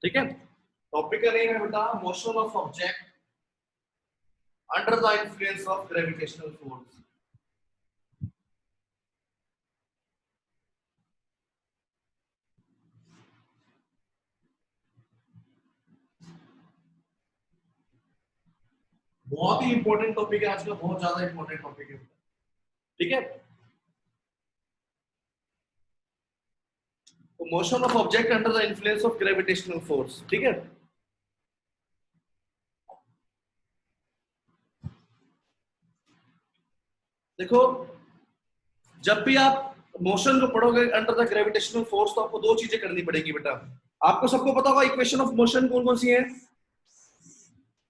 ठीक है। टॉपिक का नेम है बेटा motion of object under the influence of gravitational force. बहुत ही इंपॉर्टेंट टॉपिक है आज का, बहुत ज्यादा इंपॉर्टेंट टॉपिक है। ठीक है, तो motion of object under the influence of gravitational force. ठीक है, देखो जब भी आप मोशन को पढ़ोगे अंडर द ग्रेविटेशनल फोर्स तो आपको दो चीजें करनी पड़ेगी बेटा। आपको सबको पता होगा इक्वेशन ऑफ मोशन कौन कौन सी है,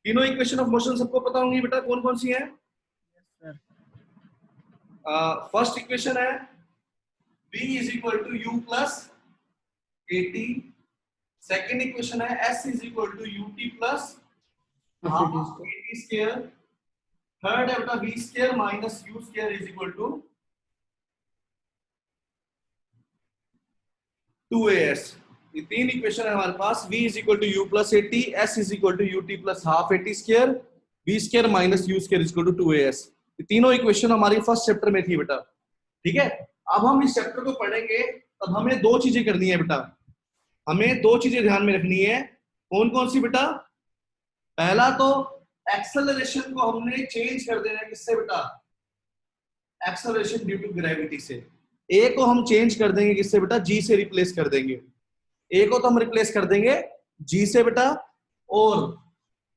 तीनों इक्वेशन ऑफ मोशन सबको पता होंगी बेटा, कौन कौन सी है। फर्स्ट इक्वेशन है v is equal to u plus at। Second equation है s is equal to ut plus half at square. Third है बेटा v square minus u square is equal to 2as। ये तीन इक्वेशन है हमारे पास, v is equal to u plus at, s is equal to ut plus half at square, v square minus u square is equal to 2as। ये तीनों equation हमारी first chapter में थी बेटा। ठीक है, अब हम इस चैप्टर को पढ़ेंगे तब हमें दो चीजें करनी है बेटा, हमें दो चीजें ध्यान में रखनी है। कौन कौन सी बेटा, पहला तो एक्सेलरेशन को हमने चेंज कर देना है, किससे बेटा, एक्सेलरेशन ड्यू टू ग्रेविटी से। ए को हम चेंज कर देंगे किससे बेटा, जी से रिप्लेस कर देंगे। ए को तो हम रिप्लेस कर देंगे जी से बेटा, और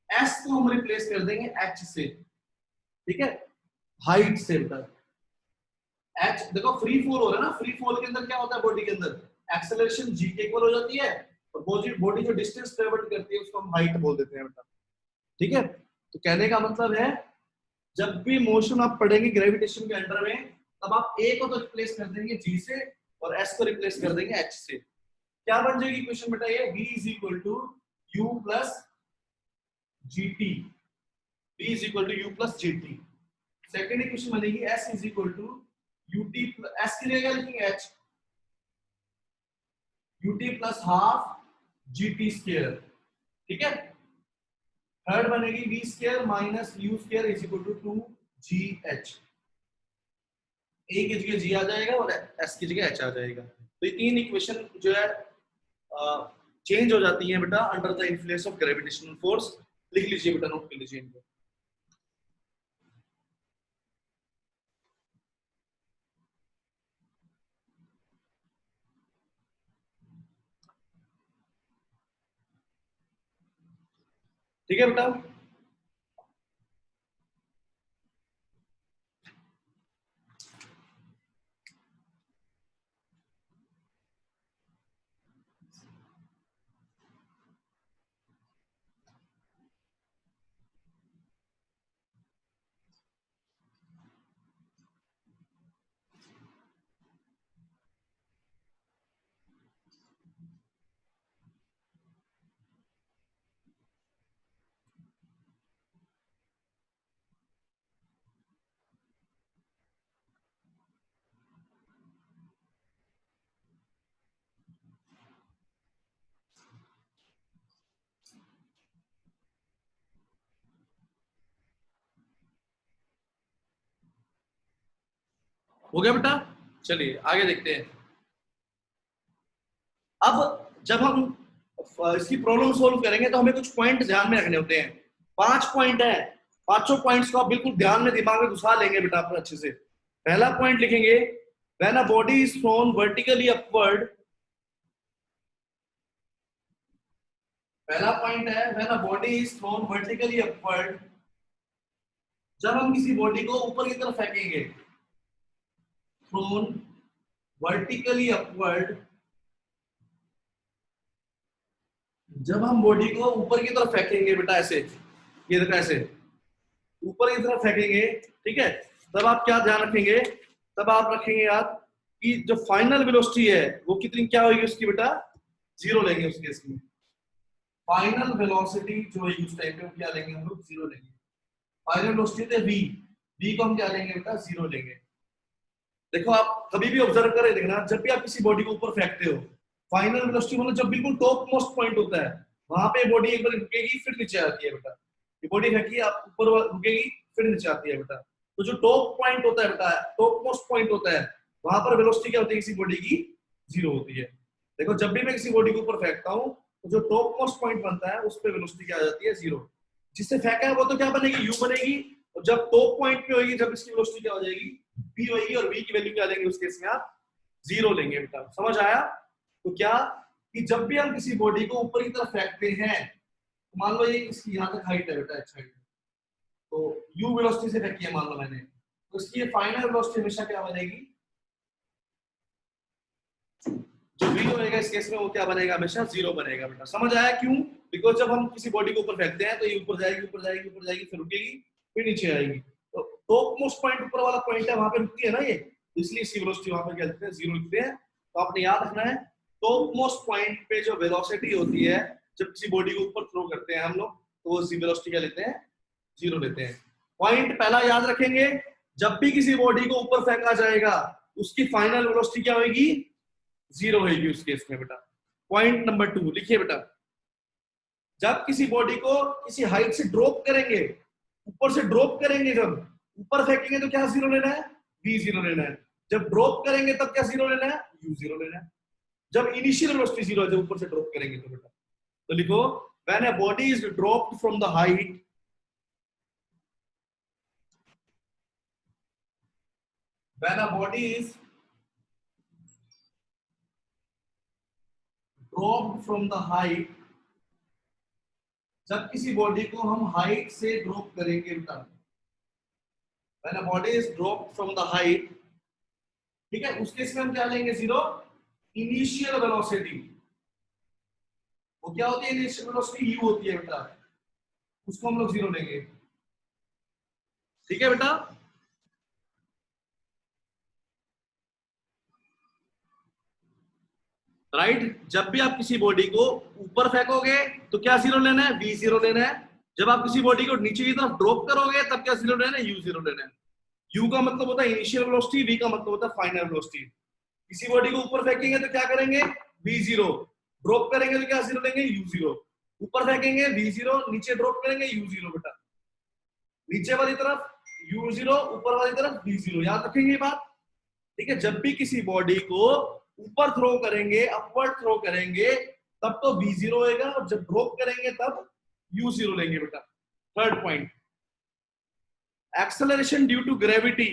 एस को हम रिप्लेस कर देंगे एच से। ठीक है, हाइट से बेटा। एच देखो फ्री फॉल हो रहा है ना, फ्री फॉल के अंदर क्या होता है, बॉडी के अंदर एक्सेलरेशन जी के इक्वल हो जाती है, और बॉडी जो डिस्टेंस ट्रेवल करती है उसको हम हाइट बोल देते हैं बेटा। ठीक है, तो कहने का मतलब है जब भी मोशन आप पढ़ेंगे ग्रेविटेशन के अंडर में, तब आप ए को तो रिप्लेस कर देंगे जी से और एस को रिप्लेस कर देंगे एच से। क्या बन जाएगी इक्वेशन बेटा, ये v is equal to u plus G T, v is equal to u plus G T. Second equation बनेगी s is equal to ut s के लिए क्या लिखेंगे h, ut plus half gt square. ठीक है, third बनेगी v square minus u square is equal to 2gh। a की जगह g आ जाएगा और s की जगह h आ जाएगा। तो ये तीन इक्वेशन जो है चेंज हो जाती है बेटा under the influence of gravitational force. लिख लीजिए बेटा, नोट कर लीजिए इनको। ठीक है बेटा, हो गया बेटा। चलिए आगे देखते हैं। अब जब हम इसकी प्रॉब्लम सोल्व करेंगे तो हमें कुछ पॉइंट ध्यान में रखने होते हैं। 5 पॉइंट है, पांचों पॉइंट्स को आप बिल्कुल ध्यान में दिमाग में घुसा लेंगे बेटा अपने अच्छे से। पहला पॉइंट लिखेंगे, when a body is thrown vertically upward. पहला पॉइंट है when a body is thrown vertically upward, जब हम किसी बॉडी को ऊपर की तरफ फेंकेंगे, थ्रोन वर्टिकली अपवर्ड, जब हम बॉडी को ऊपर की तरफ फेंकेंगे बेटा, ऐसे ये देखो ऐसे ऊपर की तरफ फेंकेंगे, ठीक है, तब आप क्या ध्यान रखेंगे, तब आप रखेंगे याद कि जो फाइनल वेलोसिटी है वो कितनी क्या होगी उसकी बेटा, 0 लेंगे उस केस में। फाइनल वेलोसिटी जो है उस टाइम पे क्या लेंगे हम लोग, 0 लेंगे। फाइनल वेलोसिटी है v को हम क्या लेंगे बेटा, 0 लेंगे। देखो आप कभी भी ऑब्जर्व करें, देखना जब भी आप किसी बॉडी को ऊपर फेंकते हो, फाइनल वेलोसिटी मतलब जब बिल्कुल टॉप मोस्ट पॉइंट होता है वहां पे बॉडी एक बार रुकेगी फिर नीचे आती है बेटा। ये बॉडी फेंकी आप ऊपर रुकेगी फिर नीचे आती है बेटा। तो जो टॉप पॉइंट होता है बेटा, टॉप मोस्ट पॉइंट होता है, वहां पर वेलोसिटी क्या होती है किसी बॉडी की, जीरो होती है। देखो जब भी मैं किसी बॉडी के ऊपर फेंकता हूँ तो जो टॉप मोस्ट पॉइंट बनता है उस पर वेलोसिटी क्या आ जाती है, जीरो। जिससे फेंका है वो तो क्या बनेगी, यू बनेगी। और जब टॉप पॉइंट पे होगी, जब इसकी वेलोसिटी क्या हो जाएगी, v होगी। और v की वैल्यू क्या लेंगे उस केस में, आप जीरो लेंगे बेटा। समझ आया? तो क्या कि जब भी हम किसी बॉडी को ऊपर की तरफ फेंकते हैं, तो मान लो ये इसकी यहाँ तक हाइट है बेटा, अच्छा, तो u वेलोसिटी से फेंकी है मान लो मैंने, तो इसकी ये फाइनल वेलोसिटी हमेशा क्या बनेगी, जो v होएगा इस केस में वो क्या बनेगा, हमेशा जीरो बनेगा बेटा। समझ आया क्यों? बिकॉज जब हम किसी बॉडी को ऊपर फेंकते हैं तो ये ऊपर जाएगी, ऊपर जाएगी, ऊपर जाएगी, फिर रुकेगी, फिर नीचे आएगी। तो टॉप मोस्ट पॉइंट ऊपर वाला पॉइंट है, वहां पे रुकती है ना ये, तो इसलिए इसकी वेलोसिटी वहां पे क्या लिखते हैं, जीरो लिखते हैं। तो आपने याद रखना है, टॉप मोस्ट पॉइंट पे जो वेलोसिटी होती है जब किसी बॉडी को ऊपर थ्रो करते हैं हम लोग, तो वो वेलोसिटी क्या लेते हैं, जीरो लेते हैं। पॉइंट पहला याद रखेंगे, जब भी किसी बॉडी को ऊपर फेंका जाएगा उसकी फाइनल वेलोसिटी क्या होगी, जीरो होगी उस केस में बेटा। पॉइंट नंबर 2 लिखिए बेटा, जब किसी बॉडी को किसी हाइट से ड्रॉप करेंगे, ऊपर से ड्रॉप करेंगे, जब ऊपर फेंकेंगे तो क्या जीरो लेना है, v जीरो लेना है। जब ड्रॉप करेंगे तब क्या जीरो लेना है, u जीरो लेना है। जब इनिशियल वेलोसिटी जीरो है, जब ऊपर से ड्रॉप करेंगे तो बेटा, तो लिखो when a body is dropped from the height, when a body is dropped from the height, जब किसी बॉडी को हम हाइट से ड्रॉप करेंगे बेटा, when a body is dropped from the height, ठीक है, उस केस में हम क्या लेंगे, जीरो इनिशियल वेलोसिटी। वो क्या होती है, इनिशियल वेलोसिटी u होती है बेटा, उसको हम लोग जीरो लेंगे। ठीक है बेटा, राइट। जब भी आप किसी बॉडी को ऊपर फेंकोगे तो क्या जीरो लेना है, v जीरो लेना है। जब आप किसी बॉडी को नीचे की तरफ ड्रॉप करोगे तब क्या जीरो लेना है, u जीरो लेना है। u का मतलब होता है इनिशियल वेलोसिटी, v का मतलब होता है फाइनल वेलोसिटी। किसी बॉडी को ऊपर फेंकेंगे तो क्या करेंगे, v जीरो, ड्रॉप करेंगे तो क्या जीरो लेंगे, u जीरो। ऊपर फेंकेंगे v जीरो, नीचे ड्रॉप करेंगे u जीरो बेटा। नीचे वाली तरफ u जीरो, ऊपर वाली तरफ v जीरो, याद रखेंगे ये बात। ठीक है, जब भी किसी बॉडी को ऊपर थ्रो करेंगे, अपवर्ड थ्रो करेंगे, तब तो v जीरो होएगा, और जब ड्रॉप करेंगे तब u जीरो लेंगे बेटा। Third point, acceleration due to gravity.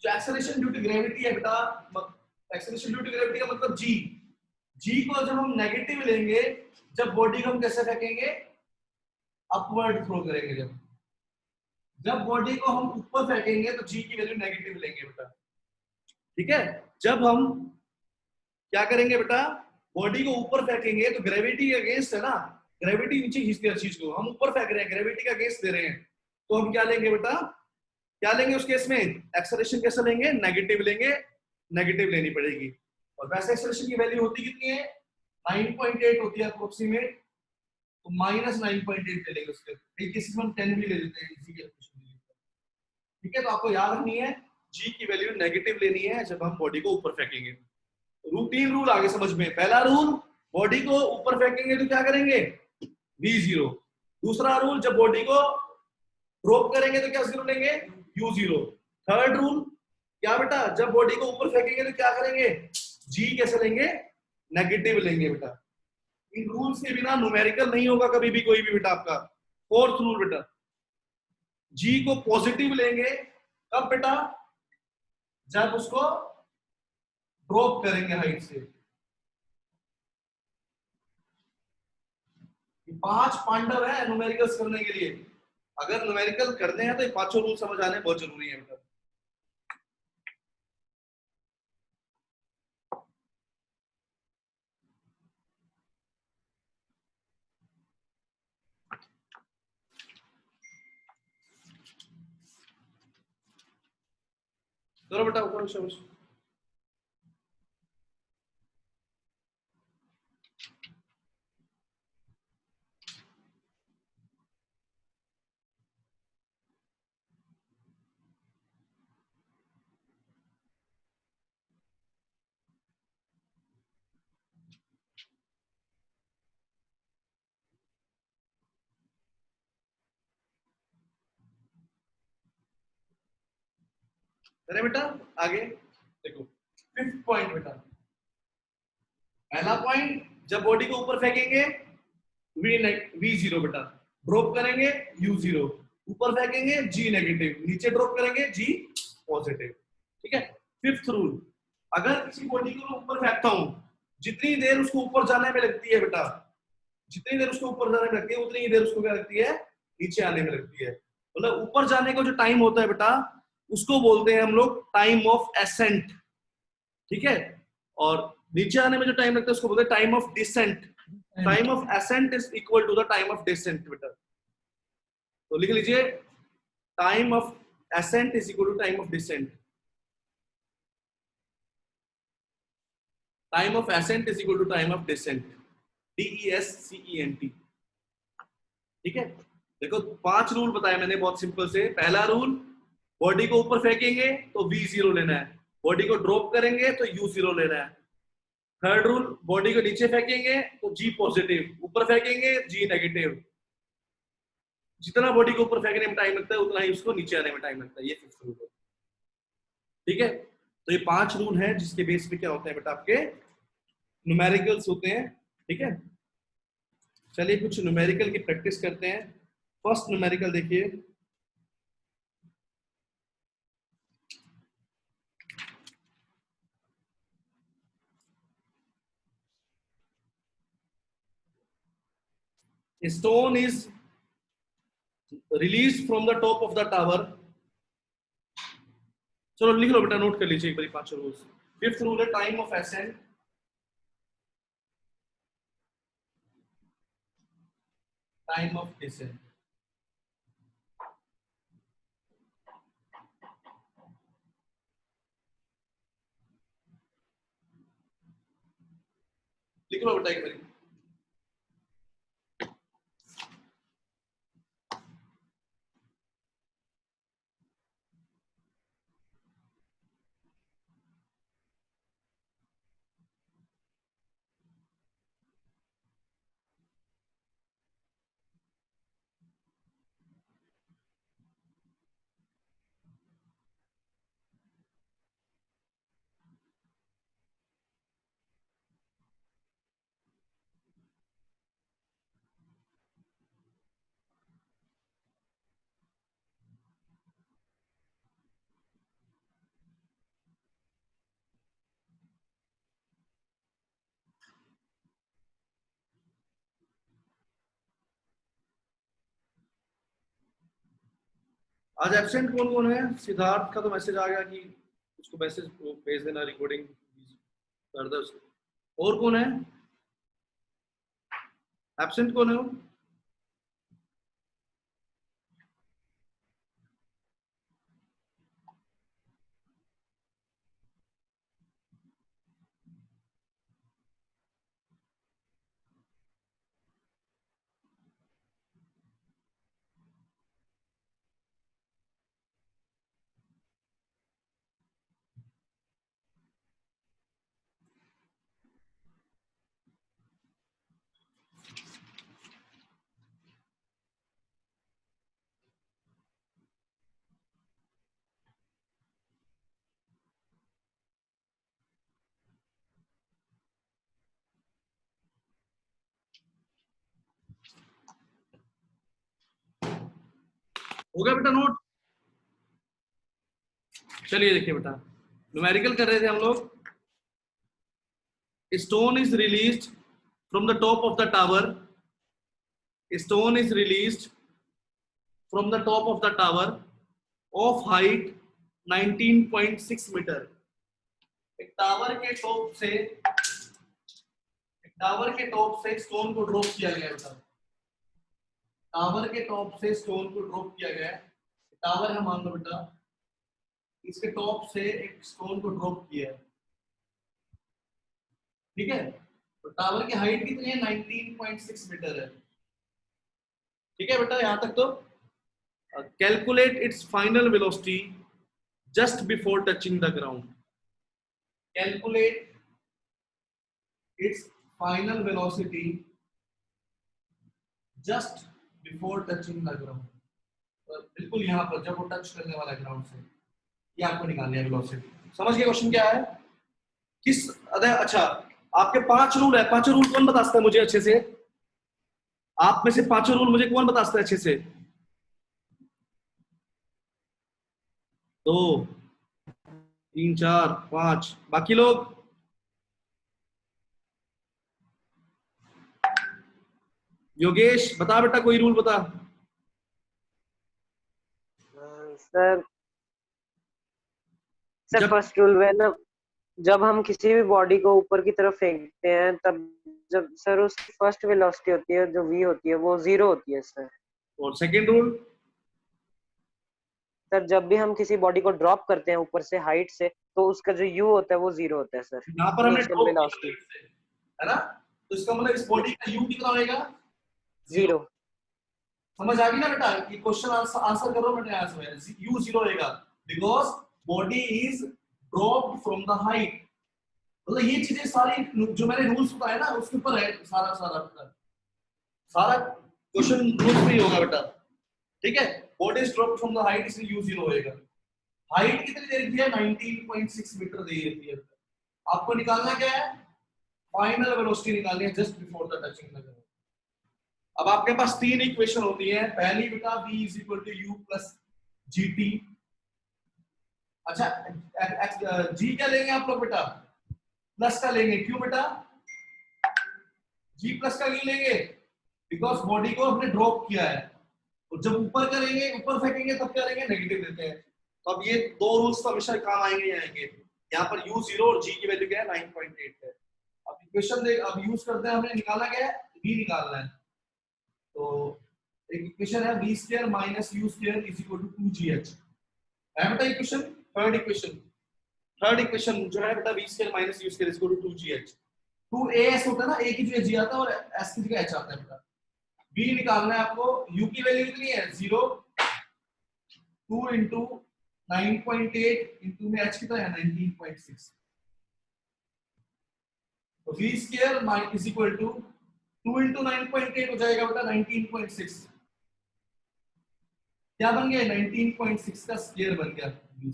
जो एक्सेलरेशन ड्यू टू ग्रेविटी है बेटा, एक्सेलरेशन ड्यू टू ग्रेविटी का मतलब g, g को जब हम नेगेटिव लेंगे, जब बॉडी को हम कैसे फेंकेंगे, अपवर्ड थ्रो करेंगे। जब जब बॉडी को हम ऊपर फेंकेंगे तो g की वैल्यू नेगेटिव लेंगे बेटा। ठीक है, जब हम क्या करेंगे बेटा, बॉडी को ऊपर फेंकेंगे तो ग्रेविटी के अगेंस्ट है ना, ग्रेविटी नीचे खींचती है चीज को, हम ऊपर फेंक रहे हैं, ग्रेविटी का अगेंस्ट दे रहे हैं, तो हम क्या लेंगे बेटा, क्या लेंगे उस केस में, एक्सेलरेशन कैसे लेंगे, नेगेटिव लेंगे, नेगेटिव लेनी पड़ेगी। और वैसे एक्सेलरेशन की वैल्यू होती कितनी है, 9.8 होती है अप्रोक्सीमेट, तो -9.8 ले लेंगे उसके, किसी में हम 10 भी ले लेते हैं इसी के। ठीक है, तो आपको याद रखनी है g की वैल्यू नेगेटिव लेनी है जब हम बॉडी को ऊपर फेंकेंगे। रूटीन रूल आगे समझ में, पहला रूल, बॉडी को ऊपर फेंकेंगे तो क्या करेंगे, v जीरो। दूसरा रूल, जब बॉडी को ड्रॉप करेंगे तो क्या जीरो लेंगे, u जीरो। थर्ड रूल क्या बेटा, जब बॉडी को ऊपर फेंकेंगे तो क्या करेंगे, g कैसे लेंगे, नेगेटिव लेंगे बेटा। इन रूल्स के बिना न्यूमेरिकल नहीं होगा कभी भी कोई भी बेटा आपका। फोर्थ रूल बेटा, g को पॉजिटिव लेंगे कब बेटा, जब उसको ड्रॉप करेंगे हाइट से। 5 पांडव है न्यूमेरिकल्स करने के लिए, अगर न्यूमेरिकल करने हैं तो ये पांचों रूल समझ आने बहुत जरूरी है बेटा। चलो बेटा ऊपर शाबाश। है बेटा। आगे देखो, फिफ्थ पॉइंट बेटा, पहला पॉइंट, जब बॉडी को ऊपर फेंकेंगे वी जीरो बेटा, ड्रॉप करेंगे यू जीरो, ऊपर फेंकेंगे जी नेगेटिव, नीचे ड्रॉप करेंगे जी पॉजिटिव। ठीक है। फिफ्थ रूल, अगर किसी बॉडी को मैं ऊपर फेंकता हूं, जितनी देर उसको ऊपर जाने में लगती है बेटा, जितनी देर उसको ऊपर जाने में लगती है, उतनी ही देर उसको क्या लगती है, नीचे आने में लगती है। मतलब ऊपर जाने का जो टाइम होता है बेटा, उसको बोलते हैं हम लोग टाइम ऑफ एसेंट। ठीक है। और नीचे आने में जो टाइम लगता है उसको बोलते हैं time of descent. Time of ascent is equal to the time of descent बेटा। तो लिख लीजिए, time of ascent is equal to time of descent. Time of ascent is equal to time of descent, DESCENT। ठीक है। देखो 5 rule बताए मैंने बहुत सिंपल से। पहला रूल, बॉडी को ऊपर फेंकेंगे तो V जीरो लेना है, बॉडी को ड्रॉप करेंगे तो U जीरो लेना है। थर्ड रूल, बॉडी को नीचे फेंकेंगे तो G पॉजिटिव, ऊपर फेंकेंगे G नेगेटिव। जितना बॉडी को ऊपर फेंकने में टाइम लगता है उतना ही उसको नीचे आने में टाइम लगता है। ये फिफ्थ रूल है। ठीक है। तो ये 5 रूल है जिसके बेस पे क्या होता है बेटा, आपके न्यूमेरिकल्स होते हैं। ठीक है। चलिए कुछ न्यूमेरिकल की प्रैक्टिस करते हैं। फर्स्ट न्यूमेरिकल देखिए, stone is release from the top of the tower. चलो लिख लो बेटा, नोट कर लीजिए एक बार 5 रूल्स। फिफ्थ रूल है time of ascent, time of descent. लिख लो बेटा एक बार। आज एब्सेंट कौन कौन है? सिद्धार्थ का तो मैसेज आ गया कि उसको मैसेज भेज देना, रिकॉर्डिंग कर दो उसको। और कौन है एब्सेंट, कौन है वो? हो गया बेटा नोट? चलिए देखिए बेटा, न्यूमेरिकल कर रहे थे हम लोग। Stone is released from the top of the tower, stone is released from the top of the tower of height 19.6 metre. एक टावर के टॉप से, टावर के टॉप से स्टोन को ड्रॉप किया गया बेटा। टावर के टॉप से स्टोन को ड्रॉप किया गया। टावर है मान लो बेटा, इसके टॉप से एक स्टोन को ड्रॉप किया है। ठीक है। तो टावर की हाइट कितनी है? 19.6 मीटर है। ठीक है बेटा, यहां तक तो। Calculate its final velocity just before touching the ground. Calculate its final velocity just before touching the ground. बिल्कुल यहाँ पर जब वो टच करने वाला ग्राउंड से। ये आपको निकालनी है वेलोसिटी। समझ गए क्वेश्चन क्या है? किस अच्छा, आपके 5 रूल है, 5 रूल कौन बता सकता है मुझे अच्छे से? आप में से 5 रूल मुझे कौन बता सकता है अच्छे से? 2 3 4 5, बाकी लोग? योगेश बता बेटा, कोई रूल बता। सर सर जब फर्स्ट रूल है ना, जब हम किसी भी बॉडी को ऊपर की तरफ फेंकते हैं तब जब सर उसकी फर्स्ट वेलोसिटी होती है जो v होती है वो 0 होती है सर। और सेकंड रूल? सर जब भी हम किसी बॉडी को ड्रॉप करते हैं ऊपर से हाइट से तो उसका जो u होता है वो 0 होता है सर, यहाँ पर हमने इनिशियल ड्रॉप वेलोसिटी किया है ना, तो इसका मतलब इस बॉडी का यू कितना होएगा? 0। 0। समझ आ गई ना बेटा कि क्वेश्चन आंसर करो बेटा, आंसर यू 0 होएगा because body is dropped from the height. मतलब ये चीजें सारी जो मैंने रूल्स बताए ना उसके ऊपर है सारा सारा बेटा, सारा क्वेश्चन रूल्स पे ही होगा बेटा, ठीक है? Body is dropped from the height, इसलिए यू 0 होएगा। हाइट कितनी दे रखी है? 19.6 मीटर दे रखी है। आपको निकालना क्या है? फाइनल वेलोसिटी निकालनी है just before the touching the ground. अब आपके पास 3 इक्वेशन होती है। पहली बेटा v = u + gt। अच्छा, g क्या लेंगे आप लोग बेटा? प्लस का लेंगे। क्यों बेटा g प्लस का क्यों लेंगे? बिकॉज बॉडी को हमने ड्रॉप किया है, और जब ऊपर करेंगे, ऊपर फेंकेंगे तब क्या लेंगे? नेगेटिव लेते हैं। तो अब ये 2 रूल्स तो हमेशा काम आएंगे ही आएंगे। यहाँ पर u 0 और g की वैल्यू क्या है? 9.8 है। अब इक्वेशन देख, अब यूज करते हैं, हमने निकालना क्या है? v निकालना है। तो एक इक्वेशन है v² - u² = 2gh है बेटा इक्वेशन। थर्ड इक्वेशन जो है बेटा v² - u² = 2gh। 2as होता है ना, a की जगह g आता है और s की जगह h आता है बेटा। v निकालना है आपको। u की वैल्यू कितनी है? 0। 2 * 9.8 इंटू में h कितना है? 19.6। तो v² = 2 * 9.8 हो जाएगा बेटा 19.6। क्या बन गया? 19.6 का स्क्वायर बन गया। v²,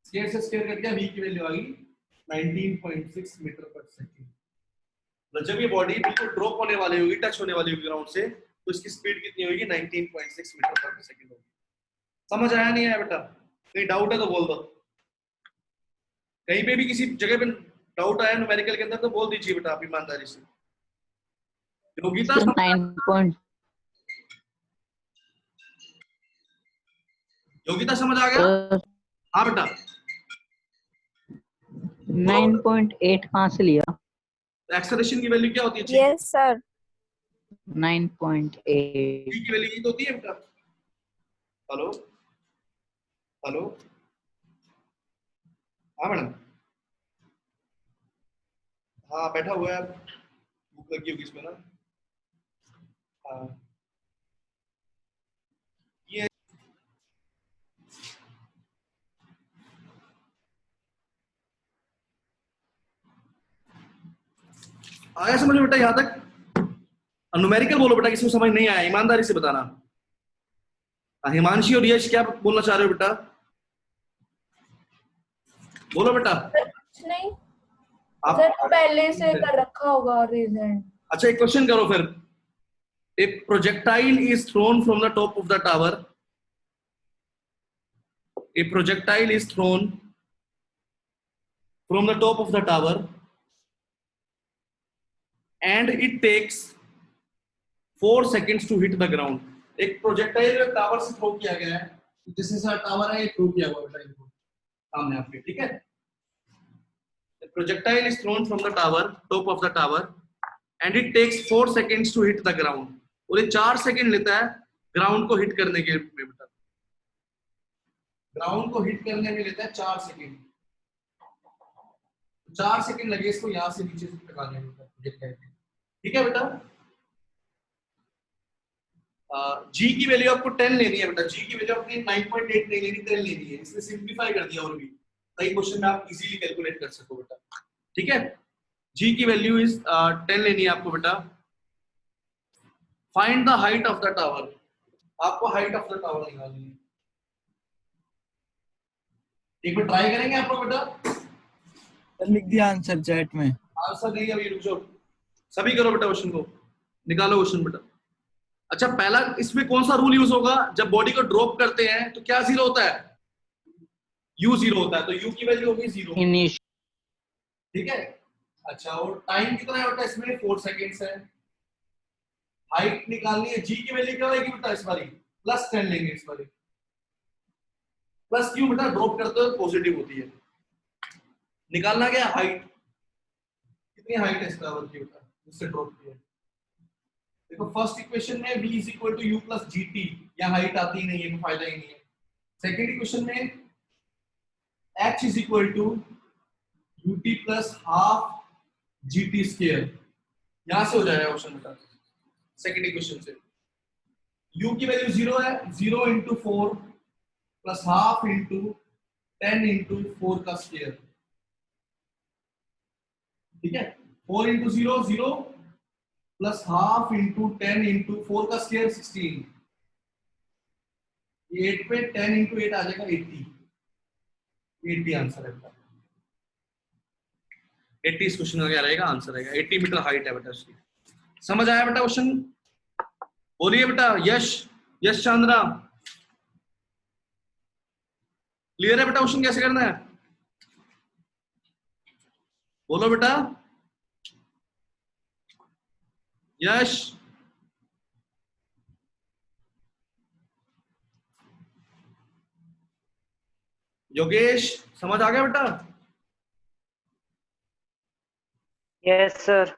स्क्वायर से स्क्वायर कट गया, v की वैल्यू आ गई 19.6 मीटर पर सेकंड। तो जब ये बॉडी बिल्कुल ड्रॉप होने वाली होगी, टच होने वाली होगी ग्राउंड से, तो इसकी स्पीड कितनी होगी? 19.6 मीटर पर सेकंड होगी। समझ आया नहीं आया बेटा? कहीं डाउट है तो बोल दो। कहीं पे भी किसी जगह पे डाउट आया न्यूमेरिकल के अंदर तो बोल दीजिए बेटा आप ईमानदारी से। योगिता योगिता समझ आ गया? हाँ बेटा। 9.8 कहाँ से लिया? एक्सेलरेशन की वैल्यू क्या होती है? Yes sir. 9.8 की वैल्यू ये तो होती है बेटा। हेलो हेलो, हाँ मैडम। हाँ बैठा हुआ है, भूख लगी होगी इसमें ना। हाँ ये आया समझ में बेटा यहाँ तक? न्यूमेरिकल बोलो बेटा, किसी को समझ नहीं आया ईमानदारी से बताना। हिमांशी और यश क्या बोलना चाह रहे हो बेटा? बोलो बेटा। कुछ नहीं आप सर, पहले से कर रखा होगा रीजन। अच्छा एक क्वेश्चन करो फिर। A projectile is thrown from the top of the tower. A projectile is thrown from the top of the tower and it takes 4 seconds to hit the ground. एक प्रोजेक्टाइल टावर से throw किया गया है, जैसे सा tower है, throw किया हुआ है सामने आपके, ठीक है? The projectile is thrown from the tower, top of the tower, and it takes 4 seconds to hit the ground. और ये 4 सेकंड लेता है ग्राउंड को हिट करने के लिए बेटा। ग्राउंड को हिट करने में लेता है 4 सेकंड। 4 सेकंड लगे इसको यहां से नीचे से टकाने में, ठीक है बेटा? जी की वैल्यू आपको 10 लेनी है बेटा। जी की वैल्यू अपनी 9.8 नहीं लेनी, 10 लेनी है। इसने सिंपलीफाई कर दिया और भी कई क्वेश्चन में आप इजीली कैलकुलेट कर सको बेटा, ठीक है? जी की वैल्यू इज 10 लेनी है आपको बेटा। Find the height of the tower. आपको हाइट ऑफ द टावर निकालनी है, एक बार ट्राई करेंगे आप लोग बेटा? सर लिख दिया आंसर चैट में। आंसर नहीं अभी, रुक जाओ, सभी करो बेटा क्वेश्चन को, निकालो क्वेश्चन बेटा। अच्छा पहला इसमें कौन सा रूल यूज होगा? जब बॉडी को ड्रॉप करते हैं तो क्या जीरो होता है? u जीरो होता है, तो u की वैल्यू होगी जीरो, इनिशियल ठीक है। अच्छा और टाइम कितना है बेटा इसमें? 4 सेकेंड्स है। हाइट निकालनी है, g की वैल्यू क्या होगी बेटा इस बारी? +10 लेंगे इस बारी। प्लस क्यों बेटा? ड्रॉप करते हो पॉजिटिव होती है। निकालना क्या? हाइट, कितनी हाइट है इसका की बेटा जिससे ड्रॉप किया? देखो फर्स्ट इक्वेशन में v is equal to u plus gt, या हाइट आती ही नहीं है, कोई फायदा ही नहीं है। सेकेंड इक्वेशन में h is equal to ut plus half gt square, यहां से हो जाएगा क्वेश्चन बेटा सेकेंड इक्वेशन से। u की वैल्यू 0 है, 0 into 4 plus half into 10 into 4 का स्क्वायर, ठीक है। 4 into 0 0 plus half into 10 into 4 का स्क्वायर 16, ये 8 पे 10 इंटू 8 आ जाएगा 80, 80 आंसर है बेटा। 80 इस क्वेश्चन का क्या रहेगा? आंसर रहेगा 80 मीटर हाइट है बेटा उसकी। समझ आया बेटा क्वेश्चन? बोलिए बेटा। यश, यश चांद्रा, क्लियर है बेटा क्वेश्चन कैसे करना है? बोलो बेटा। यश, योगेश, समझ आ गया बेटा? Yes sir.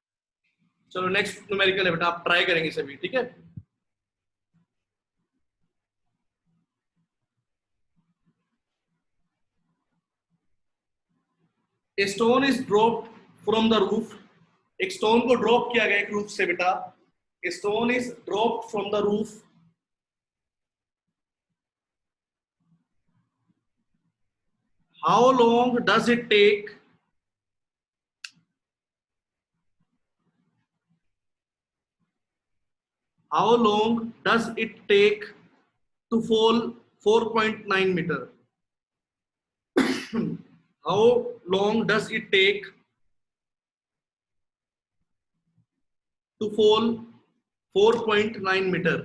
चलो नेक्स्ट न्यूमेरिकल है बेटा, आप ट्राई करेंगे सभी, ठीक है। A stone is dropped from the roof, एक स्टोन को ड्रॉप किया गया एक रूफ से बेटा। A stone is dropped from the roof, how long does it take to fall 4.9 meter? How long does it take to fall 4.9 meter?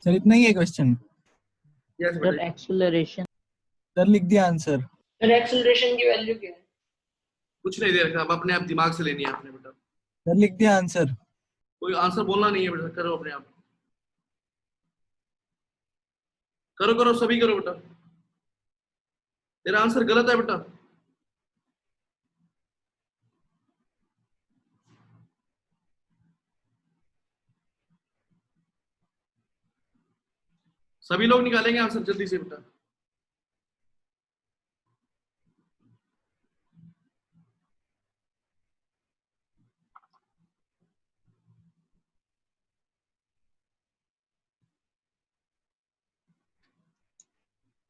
Sir इतना ही है question. Yes sir बेटा। एक्सेलरेशन सर लिख दिया आंसर। सर एक्सेलरेशन की value क्या है? कुछ नहीं दे रखा, अब अपने आप दिमाग से लेनी है आपने बेटा। सर लिख दिया आंसर। कोई आंसर बोलना नहीं है बेटा, करो अपने आप, करो करो सभी करो बेटा। तेरा आंसर गलत है बेटा। सभी लोग निकालेंगे आंसर जल्दी से बेटा।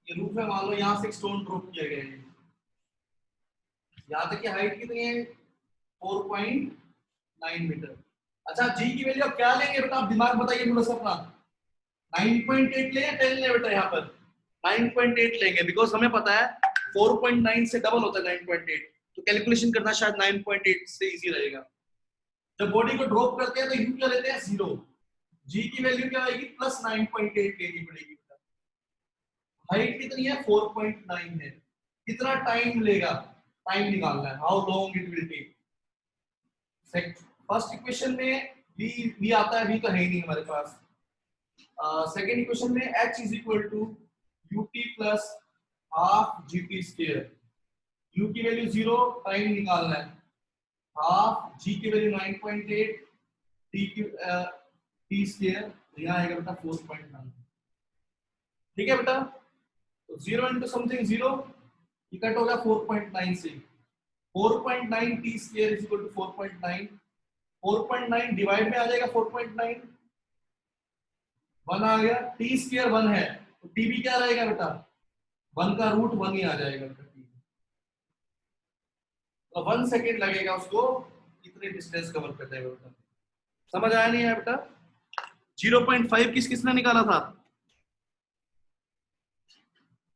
ये रूफ है, मान लो यहाँ से एक स्टोन ड्रॉप किया गया है, यहाँ तक की हाइट कितनी है? 4.9 मीटर। अच्छा जी की वैल्यू आप क्या लेंगे बेटा? आप दिमाग बताइए थोड़ा सा अपना। 9.8 ले या 10 ले बेटा? यहाँ पर 9.8 लेंगे, बिकॉज हमें पता है 4.9 से डबल होता है 9.8, तो कैलकुलेशन करना शायद 9.8 से इजी रहेगा। जब बॉडी को ड्रॉप करते हैं तो यू क्या लेते हैं? 0। जी की वैल्यू क्या आएगी? प्लस 9.8 लेनी पड़ेगी बेटा। हाइट कितनी है? 4.9 है। कितना टाइम लेगा? टाइम निकालना है, how long it will take. First equation में v आता है, v तो है ही नहीं हमारे पास। सेकेंड इक्वेशन में h is equal to ut plus half gt square. u की वैल्यू 0, टाइम निकालना है, हाफ g की वैल्यू 9.8, t स्क्वायर, तो यहाँ आएगा बेटा 4.9, ठीक है बेटा। तो 0 इंटू समथिंग 0, इकट होगा 4.9 से। 4.9 t square is equal to 4.9, 4.9 divide में आ जाएगा 4.9, 1 आ गया, t स्क्वायर 1 है तो t भी क्या रहेगा बेटा? 1 का रूट 1 ही आ जाएगा बेटा। तो 1 सेकेंड लगेगा उसको इतने डिस्टेंस कवर करने में बेटा। समझ आया नहीं है बेटा? 0.5 किसने निकाला था?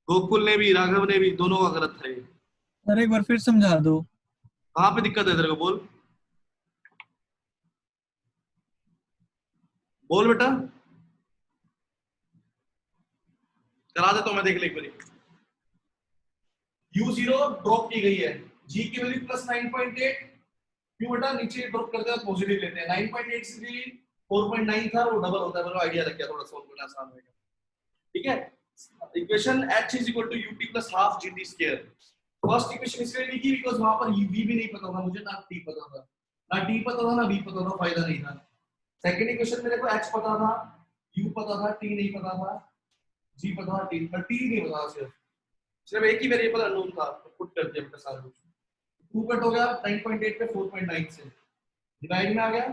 गोकुल ने भी, राघव ने भी, दोनों का गलत था ये। सर एक बार फिर समझा दो। कहाँ पे दिक्कत है तेरे को? बोल बोल बेटा, करा देता हूं मैं, देख ले एक बारी। U0 ड्रॉप की गई है, G की वैल्यू +9.8। क्यों बेटा? नीचे ड्रॉप करते हैं पॉजिटिव लेते हैं। 9.8 से 4.9 था, वो डबल होता है। मेरे आइडिया लग गया, थोड़ा सॉल्व करना आसान होगा। ठीक है, equation h = ut + ½ gt²। First equation इसलिए लिखी बिकॉज़ वहां पर v भी नहीं पता था मुझे, ना t पता था, ना t पता था, ना v पता था, फायदा नहीं था। सेकंड इक्वेशन मेरे को h पता था, u पता था, t नहीं पता था, g पता था, t नहीं पता था। सिर्फ एक ही वेरिएबल अननोन था, तो पुट कर दिया बेटा सारा कुछ। 2 कट हो गया 9.8 पे 4.9 से, डिवाइड में आ गया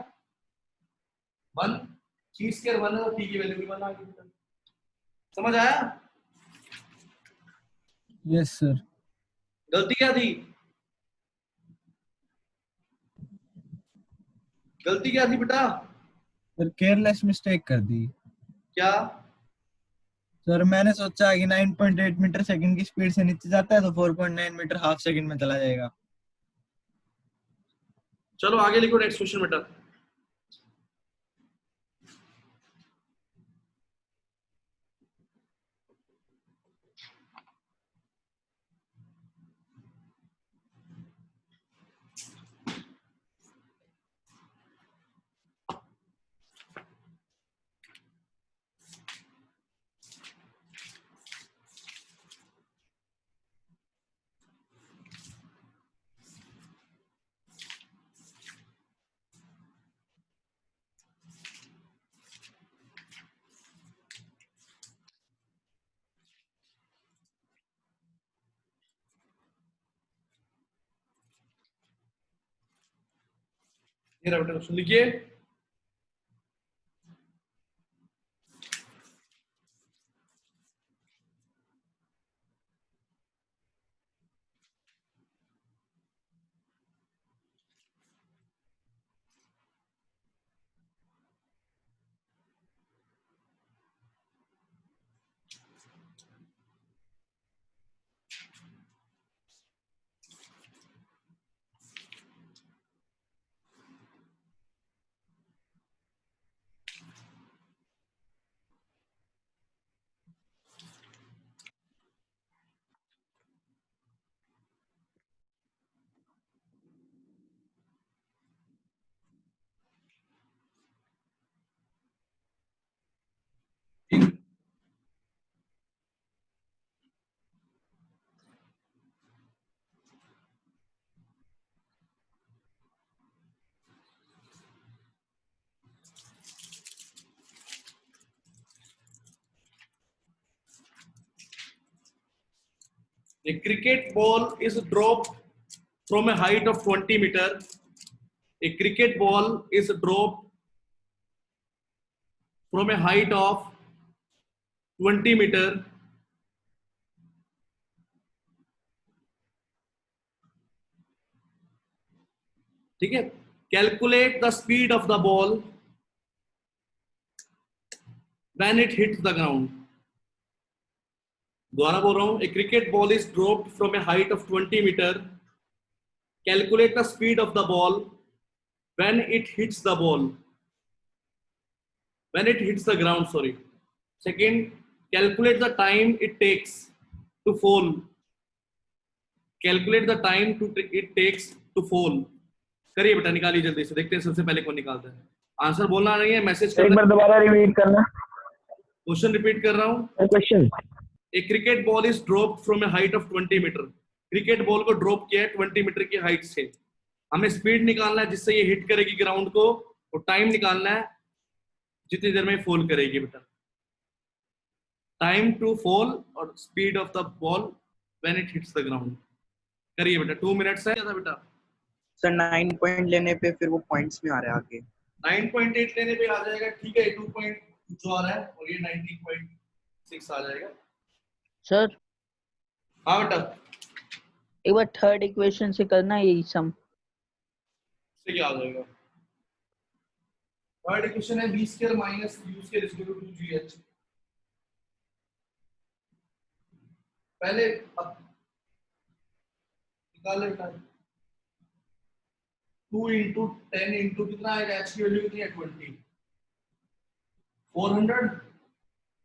1, g² 1 है और t की वैल्यू भी 1 आ गई बेटा। समझ आया? Yes sir. गलती क्या थी? गलती क्या थी बेटा? सर केयरलेस मिस्टेक कर दी। क्या? सर मैंने सोचा कि 9.8 मीटर सेकंड की स्पीड से नीचे जाता है तो 4.9 मीटर हाफ सेकंड में चला जाएगा। चलो आगे लिखो नेक्स्ट क्वेश्चन बेटा। ये रहा बेटा क्वेश्चन, लिखिए। A cricket ball is dropped from a height of 20 meter. A cricket ball is dropped from a height of 20 meter. ठीक है, calculate the speed of the ball when it hits the ground. दोबारा बोल रहा हूं, a cricket ball is dropped from a height of 20 meter. Calculate the speed of the ball when it hits the ball. When it hits the ground, sorry. Second, calculate the time it takes to fall. Calculate the time it takes to fall. करिए बेटा, निकालिए जल्दी से, देखते हैं सबसे पहले कौन निकालता है। आंसर बोलना नहीं है, मैसेज करना। एक बार दोबारा रिपीट करना। क्वेश्चन रिपीट कर रहा हूं। Question, A cricket ball is dropped from a height of 20 metre. Cricket ball को ड्रॉप किया है 20 मीटर की हाइट से। हमें स्पीड निकालना है जिससे ये हिट करेगी ग्राउंड को, और टाइम निकालना है जितनी देर में फॉल करेगी बेटा। टाइम टू फॉल और speed of the ball when it hits the ground. करिए बेटा, 2 मिनट्स है क्या था बेटा? सर 9 पॉइंट लेने पे फिर वो पॉइंट्स में आ रहा है आगे। 9.8 लेने पे आ जाएगा, ठीक है। 2 पॉइंट जो आ रहा है और ये 19.6 आ जाएगा। सर हाँ बेटा, एक बार थर्ड इक्वेशन से करना यही सम। से क्या आ जाएगा? थर्ड इक्वेशन है b square minus u square is equal to 2gh। पहले अब निकाल लेता है 2 इंटू 10 इंटू कितना आएगा, h की वैल्यू कितनी है 20, 400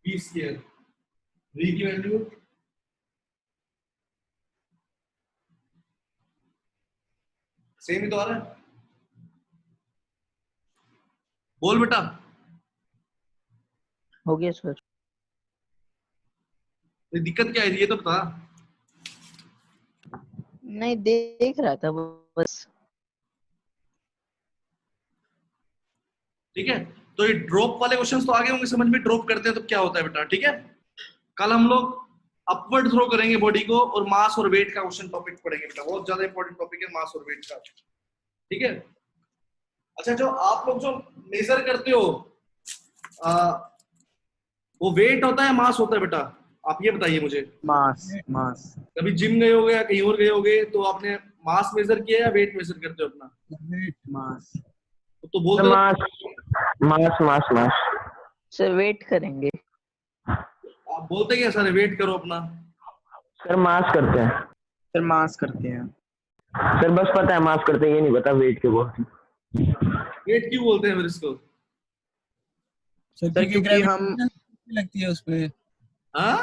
b स्क्वायर, v की वैल्यू सेम ही तो आ रहा है। बोल बेटा। हो गया सर। दिक्कत क्या है ये तो बता। नहीं देख रहा था बस। ठीक है, तो ये ड्रॉप वाले क्वेश्चंस तो आगे होंगे समझ में, ड्रॉप करते हैं तो क्या होता है बेटा। ठीक है, कल हम लोग अपवर्ड थ्रो करेंगे बॉडी को और मास और वेट का क्वेश्चन टॉपिक पढ़ेंगे बेटा, बहुत ज्यादा इंपॉर्टेंट टॉपिक है मास और वेट का। ठीक है, अच्छा जो आप लोग जो मेजर करते हो वो वेट होता है मास होता है बेटा, आप ये बताइए मुझे। मास मास कभी जिम गए होगे या कहीं और गए होगे तो आपने मास मेजर किया या वेट मेजर करते हो अपना? मास तो बोलते मास मास मास सर वेट करेंगे। आप बोलते क्या सर वेट करो अपना? सर मास करते हैं सर, मास करते हैं सर, बस पता है मास करते हैं, ये नहीं पता वेट के बहुत। वेट क्यों बोलते हैं फिर इसको? सर सर, क्योंकि हम लगती है उस पे, हाँ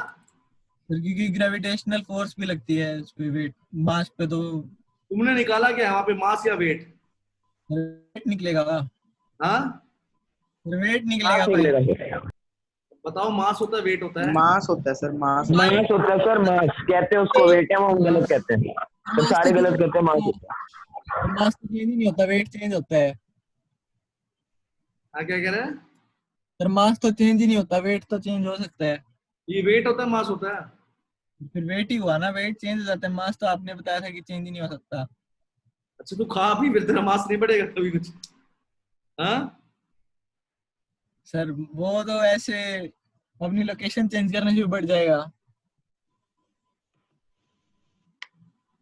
सर क्योंकि ग्रेविटेशनल फोर्स भी लगती है उस पे, वेट मास पे तो तुमने निकाला क्या वहां पे, मास या वेट? वेट निकलेगा। हाँ वेट निकलेगा मास भाई। निकलेगा सर। बताओ, मास होता है वेट होता है? मास होता है सर, मास मास होता है सर, मास कहते हैं उसको, वेट है वो हम गलत कहते हैं तो सारे गलत कहते हैं, मास होता है। मास तो चेंज ही नहीं होता, वेट चेंज होता है। हाँ क्या कह रहे हैं? सर मास तो चेंज ही नहीं होता, वेट तो चेंज हो सकता है। ये वेट होता है मास होता है? फिर वेट ही हुआ ना, वेट चेंज हो जाता है, मास तो आपने बताया था कि चेंज ही नहीं हो सकता। अच्छा तू खा भी फिर तेरा मास नहीं बढ़ेगा कभी कुछ? हाँ सर वो तो ऐसे अपनी लोकेशन चेंज करने से भी बढ़ जाएगा।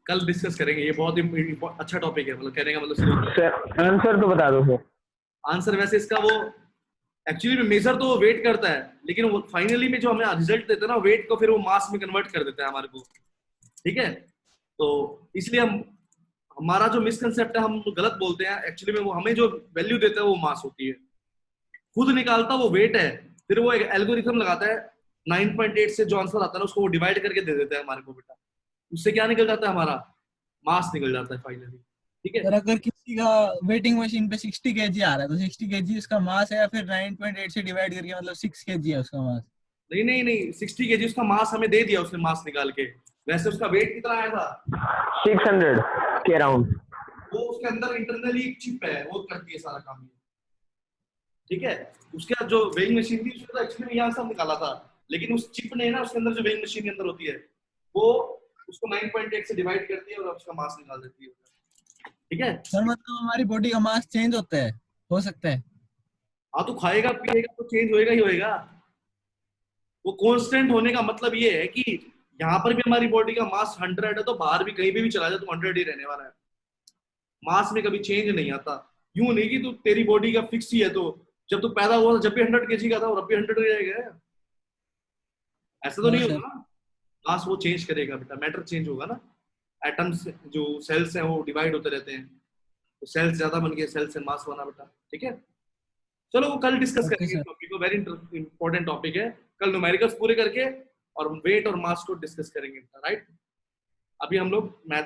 कल डिस्कस करेंगे, ये बहुत अच्छा टॉपिक है, मतलब कहने का मतलब सिर्फ सर आंसर तो बता दो सर। आंसर वैसे इसका वो एक्चुअली में मेजर तो वो वेट करता है, लेकिन वो फाइनली में जो हमें रिजल्ट देता है ना वेट को, फिर वो मास में कन्वर्ट कर देता है हमारे को। ठीक है, तो इसलिए हम हमारा जो मिसकंसेप्ट है हम गलत बोलते हैं, एक्चुअली में वो हमें जो वैल्यू देता है वो मास होती है, खुद निकालता वो वेट है, फिर वो एक एल्गोरिथम लगाता है 9.8 से जो आंसर आता है ना उसको वो डिवाइड करके दे देता है हमारे को बेटा, उससे क्या निकल जाता है हमारा मास निकल जाता है फाइनली। ठीक है, सर अगर किसी का वेटिंग मशीन पे 60 kg आ रहा है तो 60 kg उसका मास है, या फिर 9.8 से डिवाइड करके मतलब 6 kg है उसका मास? नहीं नहीं नहीं 60 kg उसका मास हमें दे दिया उसने मास निकाल के, वैसे उसका वेट कितना आया था 600 के अराउंड। वो उसके अंदर इंटरनली एक चिप है वो करती है सारा काम। ठीक है, उसके जो वेइंग मशीन थी उसने तो एक्चुअली में यहाँ से निकाला था, लेकिन उस चिप ने ना उसके अंदर जो वेइंग मशीन के अंदर होती है वो उसको 9.8 से डिवाइड करती है और उसका मास निकाल देती है। ठीक है सर मतलब हमारी बॉडी का मास चेंज होता है, हो सकता है? हाँ, तो खाएगा पिएगा तो चेंज होएगा ही होएगा। वो कांस्टेंट होने का मतलब ये है कि यहाँ पर भी हमारी बॉडी का मास 100 है तो बाहर भी कहीं पे भी चला जाए तो 100 ही रहने वाला है, मास में कभी चेंज नहीं आता। यूं नहीं कि तू तेरी बॉडी का फिक्स ही है, तो जब तू पैदा हुआ जब भी 100 kg का था और अब भी 100 ही रहेगा, ऐसा तो नहीं होगा ना। मास वो चेंज करेगा बेटा, मैटर चेंज होगा ना, एटम्स जो सेल्स हैं वो डिवाइड होते रहते हैं, तो सेल्स ज्यादा बन गए, सेल्स से मास बना बेटा। ठीक है, चलो वो कल डिस्कस करेंगे टॉपिक को, वेरी इंपॉर्टेंट टॉपिक है, कल न्यूमेरिकल्स पूरे करके और वेट और मास को डिस्कस करेंगे, राइट। अभी हम लोग मैथ